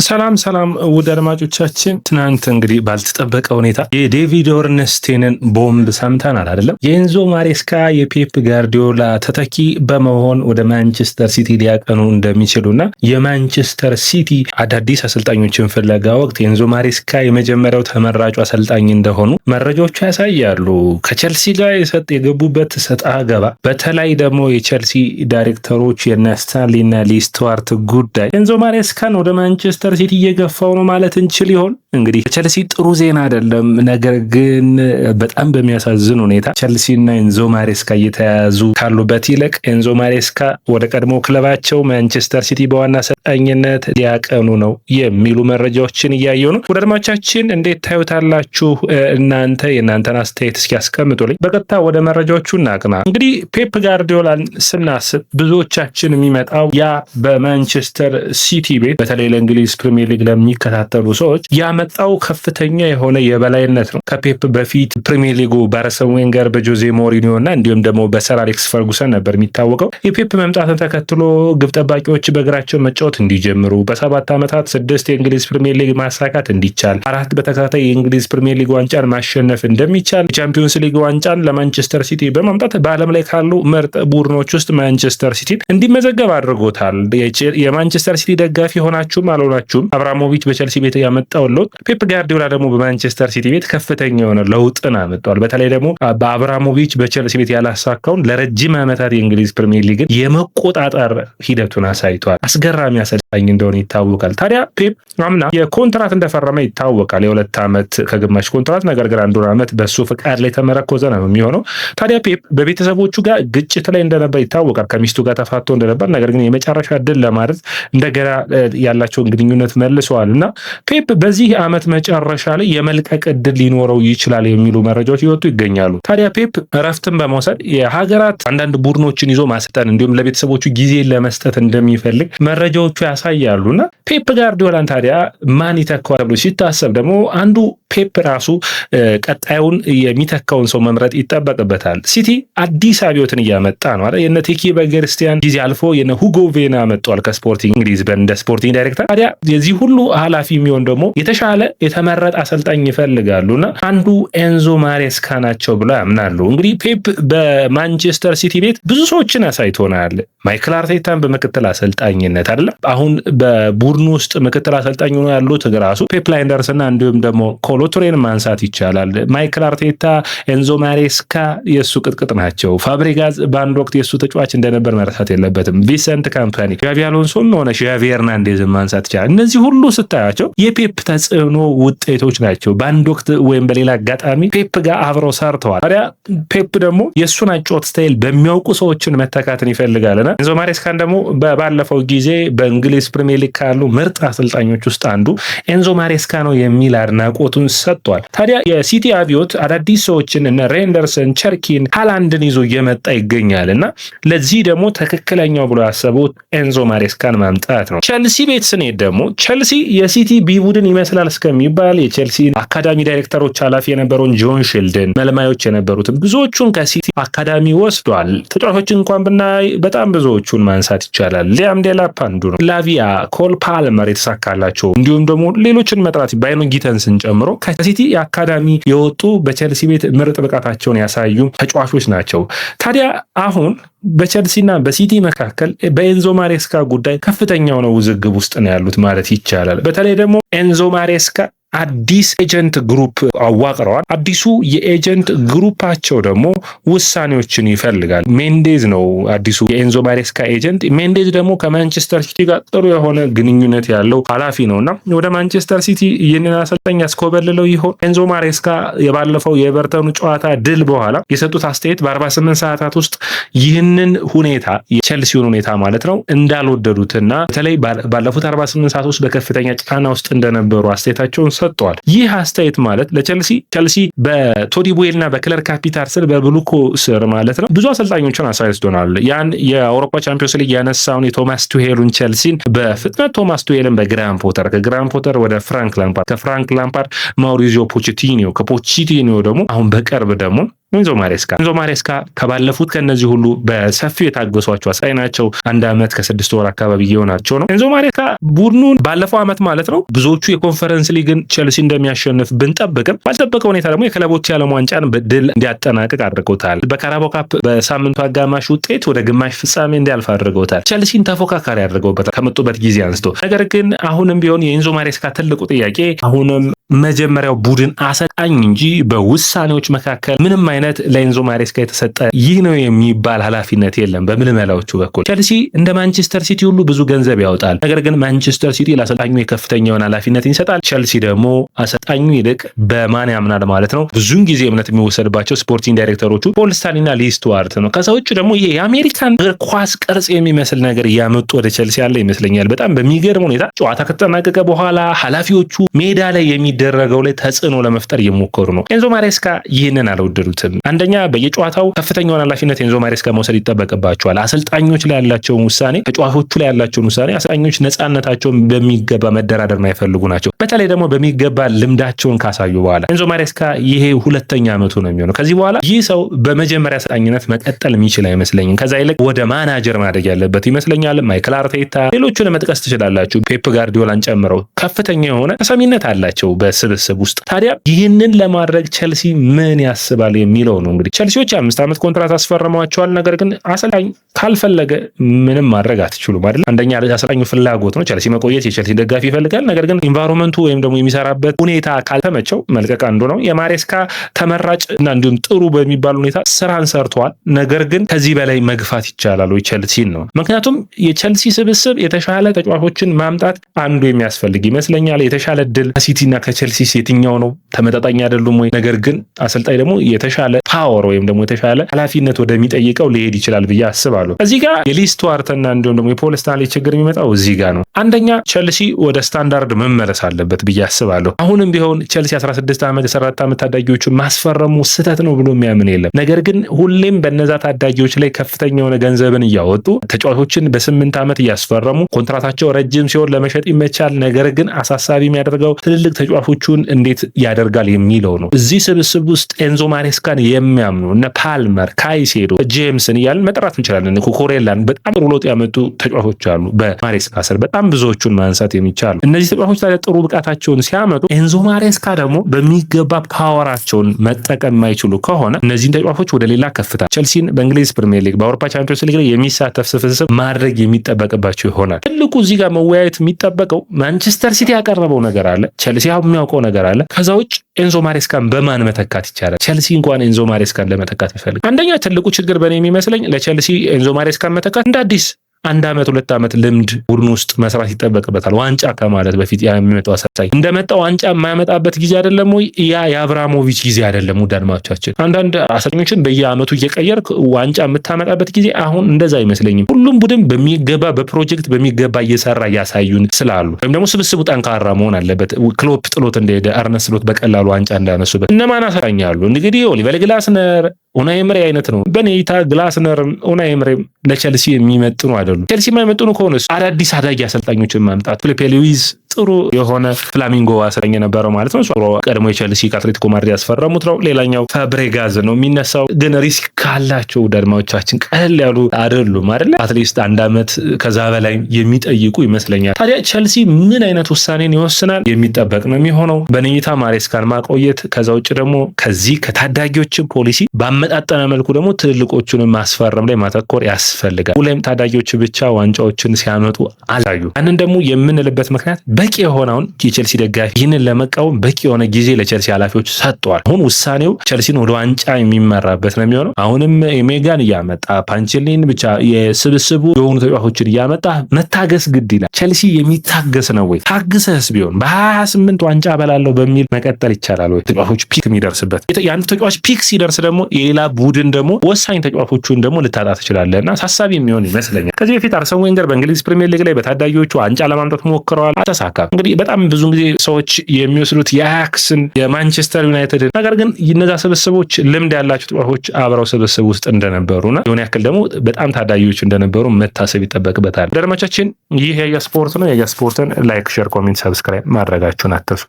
ሰላም ውድ አድማጮቻችን፣ ትናንት እንግዲህ ባልተጠበቀ ሁኔታ የዴቪድ ኦርንስቴንን ቦምብ ሰምተናል አይደለም? የኤንዞ ማሬስካ የፔፕ ጋርዲዮላ ተተኪ በመሆን ወደ ማንቸስተር ሲቲ ሊያቀኑ እንደሚችሉና የማንቸስተር ሲቲ አዳዲስ አሰልጣኞችን ፍለጋ ወቅት የኤንዞ ማሬስካ የመጀመሪያው ተመራጩ አሰልጣኝ እንደሆኑ መረጃዎቹ ያሳያሉ። ከቸልሲ ጋር የገቡበት ሰጣ ገባ፣ በተለይ ደግሞ የቸልሲ ዳይሬክተሮች የነ ስታንሊና ሊስቱዋርት ጉዳይ ኤንዞ ማሬስካን ወደ ማንቸስተር ሲቲ እየገፋው ነው ማለት እንችል ይሆን? እንግዲህ ቸልሲ ጥሩ ዜና አይደለም። ነገር ግን በጣም በሚያሳዝን ሁኔታ ቸልሲና ኤንዞ ማሬስካ እየተያያዙ ካሉበት ይልቅ ኤንዞ ማሬስካ ወደ ቀድሞ ክለባቸው ማንቸስተር ሲቲ በዋና አሰልጣኝነት ሊያቀኑ ነው የሚሉ መረጃዎችን እያየው ነው። ወደ አድማጮቻችን እንዴት ታዩታላችሁ? እናንተ የእናንተን አስተያየት እስኪ ያስቀምጡልኝ። በቀጥታ ወደ መረጃዎቹ እናቅና። እንግዲህ ፔፕ ጋርዲዮላን ስናስብ ብዙዎቻችን የሚመጣው ያ በማንቸስተር ሲቲ ቤት በተለይ ለእንግሊዝ ፕሪሚየር ሊግ ለሚከታተሉ ሰዎች ያመጣው ከፍተኛ የሆነ የበላይነት ነው። ከፔፕ በፊት ፕሪሚየር ሊጉ በአርሰን ዌንገር፣ በጆዜ ሞሪኒዮ እና እንዲሁም ደግሞ በሰር አሌክስ ፈርጉሰን ነበር የሚታወቀው። የፔፕ መምጣትን ተከትሎ ግብ ጠባቂዎች በእግራቸው መጫወት እንዲጀምሩ፣ በ7 ዓመታት 6 የእንግሊዝ ፕሪሚየር ሊግ ማሳካት እንዲቻል፣ 4 በተከታታይ የእንግሊዝ ፕሪሚየር ሊግ ዋንጫን ማሸነፍ እንደሚቻል፣ የቻምፒዮንስ ሊግ ዋንጫን ለማንቸስተር ሲቲ በማምጣት በዓለም ላይ ካሉ ምርጥ ቡድኖች ውስጥ ማንቸስተር ሲቲን እንዲመዘገብ አድርጎታል። የማንቸስተር ሲቲ ደጋፊ ሆናችሁም አልሆናችሁም አብራሞቪች በቸልሲ ቤት ያመጣው ለውጥ ፔፕ ጋርዲዮላ ደግሞ በማንቸስተር ሲቲ ቤት ከፍተኛ የሆነ ለውጥን አመጣዋል። በተለይ ደግሞ በአብራሞቪች በቸልሲ ቤት ያላሳካውን ለረጅም ዓመታት የእንግሊዝ ፕሪሚየር ሊግን የመቆጣጠር ሂደቱን አሳይቷል። አስገራሚ አሰልጣኝ እንደሆነ ይታወቃል። ታዲያ ፔፕ አምና የኮንትራት እንደፈረመ ይታወቃል። የ2 ዓመት ከግማሽ ኮንትራት፣ ነገር ግን 1 ዓመት በሱ ፍቃድ ላይ ተመረኮዘ ነው የሚሆነው። ታዲያ ፔፕ በቤተሰቦቹ ጋር ግጭት ላይ እንደነበር ይታወቃል። ከሚስቱ ጋር ተፋቶ እንደነበር፣ ነገር ግን የመጨረሻ ድል ለማድረግ እንደገና ያላቸውን ግንኙነት መልሰዋል እና ፔፕ በዚህ ዓመት መጨረሻ ላይ የመልቀቅ እድል ሊኖረው ይችላል የሚሉ መረጃዎች ይወጡ ይገኛሉ። ታዲያ ፔፕ እረፍትን በመውሰድ የሀገራት አንዳንድ ቡድኖችን ይዞ ማሰልጠን እንዲሁም ለቤተሰቦቹ ጊዜ ለመስጠት እንደሚፈልግ መረጃዎቹ ያሳያሉና ፔፕ ጋርዲዮላን ታዲያ ማን ይተካዋል ተብሎ ሲታሰብ ደግሞ አንዱ ፔፕ ራሱ ቀጣዩን የሚተካውን ሰው መምረጥ ይጠበቅበታል። ሲቲ አዲስ አብዮትን እያመጣ ነው አይደል? የነ ቴኪ በገርስቲያን ጊዜ አልፎ የነ ሁጎ ቬና መጥቷል ከስፖርቲንግ እንግሊዝ እንደ ስፖርቲንግ ዳይሬክተር። ታዲያ የዚህ ሁሉ ኃላፊ የሚሆን ደግሞ የተሻለ የተመረጠ አሰልጣኝ ይፈልጋሉና አንዱ ኤንዞ ማሬስካ ናቸው ብለው ያምናሉ። እንግዲህ ፔፕ በማንቸስተር ሲቲ ቤት ብዙ ሰዎችን አሳይቶናል። ማይክል አርቴታን በምክትል አሰልጣኝነት አይደለም፣ አሁን በቡድኑ ውስጥ ምክትል አሰልጣኝ ሆኖ ያሉት ራሱ ፔፕ ላይንደርስና እንዲሁም ደግሞ ኮሎቱሬን ማንሳት ይቻላል። ማይክል አርቴታ፣ ኤንዞ ማሬስካ የሱ ቅጥቅጥ ናቸው። ፋብሪጋዝ በአንድ ወቅት የሱ ተጫዋች እንደነበር መረሳት የለበትም። ቪሰንት ካምፓኒ፣ ዣቪ አሎንሶም ሆነ ዣቪ ኤርናንዴዝን ማንሳት ይቻላል። እነዚህ ሁሉ ስታያቸው የፔፕ ተጽዕኖ ውጤቶች ናቸው። በአንድ ወቅት ወይም በሌላ አጋጣሚ ፔፕ ጋር አብረው ሰርተዋል። ታዲያ ፔፕ ደግሞ የእሱን አጨዋወት ስታይል በሚያውቁ ሰዎችን መተካትን ይፈልጋልና ኤንዞ ማሬስካን ደግሞ ባለፈው ጊዜ በእንግሊዝ ፕሪሚየር ሊግ ካሉ ምርጥ አሰልጣኞች ውስጥ አንዱ ኤንዞ ማሬስካ ነው የሚል አድናቆቱን ሰጥቷል። ታዲያ የሲቲ አብዮት አዳዲስ ሰዎችን እነ ሬንደርሰን፣ ቸርኪን፣ ሃላንድን ይዞ እየመጣ ይገኛልና ለዚህ ደግሞ ትክክለኛው ብሎ ያሰቡት ኤንዞ ማሬስካን ማምጣት ነው። ቸልሲ ቤት ስንሄድ ደግሞ ቸልሲ የሲቲ ቢ ቡድን ይመስላል እስከሚባል የቸልሲ አካዳሚ ዳይሬክተሮች ኃላፊ የነበረውን ጆን ሺልደን፣ መልማዮች የነበሩትን ብዙዎቹን ከሲቲ አካዳሚ ወስዷል። ተጫዋቾች እንኳን ብናይ በጣም ብዙዎቹን ማንሳት ይቻላል። ሊያም ዴላፕ አንዱ ነው። ላቪያ፣ ኮል ፓልመር የተሳካላቸው እንዲሁም ደግሞ ሌሎችን መጥራት ባይኖ ጊተንስን ጨምሮ ከሲቲ አካዳሚ የወጡ በቸልሲ ቤት ምርጥ ብቃታቸውን ያሳዩ ተጫዋቾች ናቸው። ታዲያ አሁን በቸልሲና በሲቲ መካከል በኤንዞ ማሬስካ ጉዳይ ከፍተኛ የሆነ ውዝግብ ውስጥ ነው ያሉት ማለት ይቻላል። በተለይ ደግሞ ኤንዞ ማሬስካ አዲስ ኤጀንት ግሩፕ አዋቅረዋል። አዲሱ የኤጀንት ግሩፓቸው ደግሞ ውሳኔዎችን ይፈልጋል። ሜንዴዝ ነው አዲሱ የኤንዞ ማሬስካ ኤጀንት። ሜንዴዝ ደግሞ ከማንቸስተር ሲቲ ጋር ጥሩ የሆነ ግንኙነት ያለው ኃላፊ ነውና ወደ ማንቸስተር ሲቲ ይህንን አሰልጣኝ ያስኮበልለው ይሆን? ኤንዞ ማሬስካ የባለፈው የኤቨርተኑ ጨዋታ ድል በኋላ የሰጡት አስተያየት በ48 ሰዓታት ውስጥ ይህንን ሁኔታ የቸልሲውን ሁኔታ ማለት ነው እንዳልወደዱትና በተለይ ባለፉት 48 ሰዓት ውስጥ በከፍተኛ ጫና ውስጥ እንደነበሩ አስተያየታቸውን ሰጥቷል። ይህ አስተያየት ማለት ቸልሲ በቶዲ ቦይልና በክለር ካፒታል ስር በብሉኮ ስር ማለት ነው ብዙ አሰልጣኞችን አሳይቶናል። ያን የአውሮፓ ቻምፒዮንስ ሊግ ያነሳውን የቶማስ ቱሄሉን ቸልሲን በፍጥነት ቶማስ ቱሄልን በግራም ፖተር፣ ከግራም ፖተር ወደ ፍራንክ ላምፓርድ፣ ከፍራንክ ላምፓርድ ማውሪዚዮ ፖቼቲኒዮ፣ ከፖቼቲኒዮ ደግሞ አሁን በቅርብ ደግሞ ኤንዞ ማሬስካ ከባለፉት ከነዚህ ሁሉ በሰፊው የታገሷቸው አሳይ ናቸው። 1 ዓመት ከ6 ወር አካባቢ እየሆናቸው ነው። ኤንዞ ማሬስካ ቡድኑን ባለፈው ዓመት ማለት ነው ብዙዎቹ የኮንፈረንስ ሊግን ቼልሲ እንደሚያሸንፍ ብንጠብቅም ባልጠበቀ ሁኔታ ደግሞ የክለቦች የዓለም ዋንጫን በድል እንዲያጠናቅቅ አድርገውታል። በካራባኦ ካፕ በሳምንቱ አጋማሽ ውጤት ወደ ግማሽ ፍጻሜ እንዲያልፍ አድርገውታል። ቼልሲን ተፎካካሪ አድርገውበታል ከመጡበት ጊዜ አንስቶ። ነገር ግን አሁንም ቢሆን የኤንዞ ማሬስካ ትልቁ ጥያቄ አሁንም መጀመሪያው ቡድን አሰልጣኝ እንጂ በውሳኔዎች መካከል ምንም አይነት ለኤንዞ ማሬስካ የተሰጠ ይህ ነው የሚባል ኃላፊነት የለም። በምልመላዎቹ በኩል ቼልሲ እንደ ማንቸስተር ሲቲ ሁሉ ብዙ ገንዘብ ያወጣል። ነገር ግን ማንቸስተር ሲቲ ለአሰልጣኙ የከፍተኛውን ኃላፊነት ይሰጣል። ቼልሲ ደግሞ አሰልጣኙ ይልቅ በማን ያምናል ማለት ነው። ብዙውን ጊዜ እምነት የሚወሰድባቸው ስፖርቲንግ ዳይሬክተሮቹ ፖል ስታንሊና ሊ ስቱዋርት ነው። ከዛ ውጭ ደግሞ ይሄ የአሜሪካን እግር ኳስ ቅርጽ የሚመስል ነገር እያመጡ ወደ ቼልሲ ያለ ይመስለኛል። በጣም በሚገርም ሁኔታ ጨዋታ ከተጠናቀቀ በኋላ ኃላፊዎቹ ሜዳ ላይ የሚደረገው ላይ ተጽዕኖ ለመፍጠር እየሞከሩ ነው። ኤንዞ ማሬስካ ይህንን አልወደዱትም። አንደኛ በየጨዋታው ከፍተኛውን ኃላፊነት ኤንዞ ማሬስካ መውሰድ ይጠበቅባቸዋል። አሰልጣኞች ላይ ያላቸውን ውሳኔ፣ ተጫዋቾቹ ላይ ያላቸውን ውሳኔ አሰልጣኞች ነፃነታቸውን በሚገባ መደራደር የማይፈልጉ ናቸው። በተለይ ደግሞ በሚገባ ልምዳቸውን ካሳዩ በኋላ ኤንዞ ማሬስካ ይሄ 2ኛ ዓመቱ ነው የሚሆነው። ከዚህ በኋላ ይህ ሰው በመጀመሪያ አሰልጣኝነት መቀጠል የሚችል አይመስለኝም። ከዛ ይልቅ ወደ ማናጀር ማደግ ያለበት ይመስለኛል። ማይክል አርቴታ፣ ሌሎቹን መጥቀስ ትችላላችሁ። ፔፕ ጋርዲዮላን ጨምረው ከፍተኛ የሆነ ተሰሚነት አላቸው በስብስብ ውስጥ። ታዲያ ይህንን ለማድረግ ቼልሲ ምን ያስባል የሚለው ነው። እንግዲህ ቼልሲዎች 5 ዓመት ኮንትራት አስፈርመዋቸዋል። ነገር ግን አሰልጣኝ ካልፈለገ ምንም ማድረግ አትችሉም አይደል? አንደኛ አሰልጣኙ ፍላጎት ነው። ቼልሲ መቆየት የቼልሲ ደጋፊ ይፈልጋል። ነገር ግን ኢንቫይሮንመንቱ ወይም ደግሞ የሚሰራበት ሁኔታ ካልተመቸው መልቀቅ አንዱ ነው። የማሬስካ ተመራጭ እና እንዲሁም ጥሩ በሚባል ሁኔታ ስራን ሰርተዋል። ነገር ግን ከዚህ በላይ መግፋት ይቻላል ወይ ቼልሲን ነው። ምክንያቱም የቼልሲ ስብስብ የተሻለ ተጫዋቾችን ማምጣት አንዱ የሚያስፈልግ ይመስለኛል። የተሻለ ድል ከሲቲና ከቼልሲ የትኛው ነው? ተመጣጣኝ አይደሉም ወይ? ነገር ግን አሰልጣኝ ደግሞ የተሻለ ፓወር ወይም ደግሞ የተሻለ ኃላፊነት ወደሚጠይቀው ሊሄድ ይችላል ብዬ አስባለሁ። እዚህ ጋር የሊ ስቱዋርትና እንዲሁም ደግሞ የፖል ስታንሊ ችግር የሚመጣው እዚህ ጋር ነው። አንደኛ ቼልሲ ወደ ስታንዳርድ መመለስ አለበት ብዬ አስባለሁ። አሁንም ቢሆን ቼልሲ 16 ዓመት 14 ዓመት ታዳጊዎችን ማስፈረሙ ስህተት ነው ብሎ የሚያምን የለም። ነገር ግን ሁሌም በነዛ ታዳጊዎች ላይ ከፍተኛ የሆነ ገንዘብን እያወጡ ተጫዋቾችን በ8 ዓመት እያስፈረሙ ኮንትራታቸው ረጅም ሲሆን ለመሸጥ ይመቻል። ነገር ግን አሳሳቢ የሚያደርገው ትልልቅ ተጫዋቾቹን እንዴት ያደርጋል የሚለው ነው። እዚህ ስብስብ ውስጥ ኤንዞ ማሬስካን የሚያምኑ እነ ፓልመር፣ ካይሴዶ፣ ጄምስን እያልን መጥራት እንችላለን። ኩኩሬላን በጣም ጥሩ ለውጥ ያመጡ ተጫዋቾች አሉ በማሬስካ ስር በጣም ብዙዎቹን ማንሳት የሚቻሉ። እነዚህ ተጫዋቾች ታዲያ ጥሩ ብቃታቸውን ሲያመጡ ኤንዞ ማሬስካ ደግሞ በሚገባ ፓወራቸውን መጠቀም የማይችሉ ከሆነ እነዚህን ተጫዋቾች ወደ ሌላ ከፍታ ቼልሲን በእንግሊዝ ፕሪሚየር ሊግ በአውሮፓ ቻምፒዮንስ ሊግ ላይ የሚሳተፍ ስብስብ ማድረግ የሚጠበቅባቸው ይሆናል። ትልቁ እዚህ ጋር መወያየት የሚጠበቀው ማንቸስተር ሲቲ ያቀረበው ነገር አለ፣ ቼልሲ የሚያውቀው ነገር አለ። ከዛ ውጭ ኤንዞ ማሬስካን በማን መተካት ይቻላል? ቼልሲ እንኳን ኤንዞ ማሬስካን ለመተካት ቢፈልግ አንደኛ ትልቁ ችግር በእኔ የሚመስለኝ ለቼልሲ ኤንዞ ማሬስካን መተካት እንደ አዲስ 1 ዓመት 2 ዓመት ልምድ ቡድን ውስጥ መስራት ይጠበቅበታል። ዋንጫ ከማለት በፊት የሚመጣው አሰልጣኝ እንደመጣው ዋንጫ የማያመጣበት ጊዜ አይደለም ወይ? ያ የአብራሞቪች ጊዜ አይደለም። ውድ አድማጮቻችን አንዳንድ አሰልጣኞችን በየአመቱ እየቀየር ዋንጫ የምታመጣበት ጊዜ አሁን እንደዛ አይመስለኝም። ሁሉም ቡድን በሚገባ በፕሮጀክት በሚገባ እየሰራ እያሳዩን ስላሉ ወይም ደግሞ ስብስቡ ጠንካራ መሆን አለበት። ክሎፕ ጥሎት እንደሄደ አርነ ስሎት በቀላሉ ዋንጫ እንዳነሱበት እነማን አሰልጣኛሉ? እንግዲህ ኦሊቨር ግላስነር፣ ኡናይ ኤምሬ አይነት ነው። በኔታ ግላስነር፣ ኡናይ ኤምሬ ለቼልሲ የሚመጥኑ አይደሉም። ቼልሲ የማይመጥኑ ከሆነስ አዳዲስ አዳጊ አሰልጣኞችን ማምጣት ፊሊፔ ሉዊዝ ጥሩ የሆነ ፍላሚንጎ አሰልጣኝ የነበረው ማለት ነው። ቀድሞ የቼልሲ ከአትሌቲኮ ማድሪድ ያስፈረሙት ነው። ሌላኛው ፋብሬጋዝ ነው የሚነሳው። ግን ሪስክ ካላቸው ዳድማዎቻችን ቀለል ያሉ አይደሉም አይደለ? አትሊስት 1 ዓመት ከዛ በላይ የሚጠይቁ ይመስለኛል። ታዲያ ቼልሲ ምን አይነት ውሳኔን ይወስናል የሚጠበቅ ነው የሚሆነው። በኔታ ማሬስካን ማቆየት፣ ከዛ ውጭ ደግሞ ከዚህ ከታዳጊዎችን ፖሊሲ ባመጣጠነ መልኩ ደግሞ ትልልቆቹን ማስፈረም ላይ ማተኮር ያስፈልጋል። ሁሌም ታዳጊዎች ብቻ ዋንጫዎችን ሲያመጡ አላዩ። ያንን ደግሞ የምንልበት ምክንያት በቂ የሆነውን የቼልሲ ደጋፊ ይህንን ለመቃወም በቂ የሆነ ጊዜ ለቼልሲ ኃላፊዎች ሰጥተዋል። አሁን ውሳኔው ቼልሲን ወደ ዋንጫ የሚመራበት ነው የሚሆነው። አሁንም ሜጋን እያመጣ ፓንቸሊን ብቻ የስብስቡ የሆኑ ተጫዋቾችን እያመጣ መታገስ ግድ ይላል። ቼልሲ የሚታገስ ነው ወይ? ታግሰስ ቢሆን በ28 ዋንጫ በላለው በሚል መቀጠል ይቻላል ወይ? ተጫዋቾች ፒክ የሚደርስበት የአንድ ተጫዋች ፒክ ሲደርስ ደግሞ የሌላ ቡድን ደግሞ ወሳኝ ተጫዋቾቹን ደግሞ ልታጣ ትችላለህ እና ሳሳቢ የሚሆን ይመስለኛል። ከዚህ በፊት አርሰን ዌንገር በእንግሊዝ ፕሪሚየር ሊግ ላይ በታዳጊዎቹ ዋንጫ ለማምጣት ሞክረዋል። እንግዲህ በጣም ብዙ ጊዜ ሰዎች የሚወስዱት የአያክስን የማንቸስተር ዩናይትድ ነገር ግን እነዛ ስብስቦች ልምድ ያላቸው ተጫዋቾች አብረው ስብስብ ውስጥ እንደነበሩና የሆነ ያክል ደግሞ በጣም ታዳጊዎች እንደነበሩ መታሰብ ይጠበቅበታል። ደርማቻችን ይህ የያ ስፖርት ነው። የያ ስፖርትን ላይክ፣ ሼር፣ ኮሜንት፣ ሰብስክራይብ ማድረጋችሁን አትርሱ።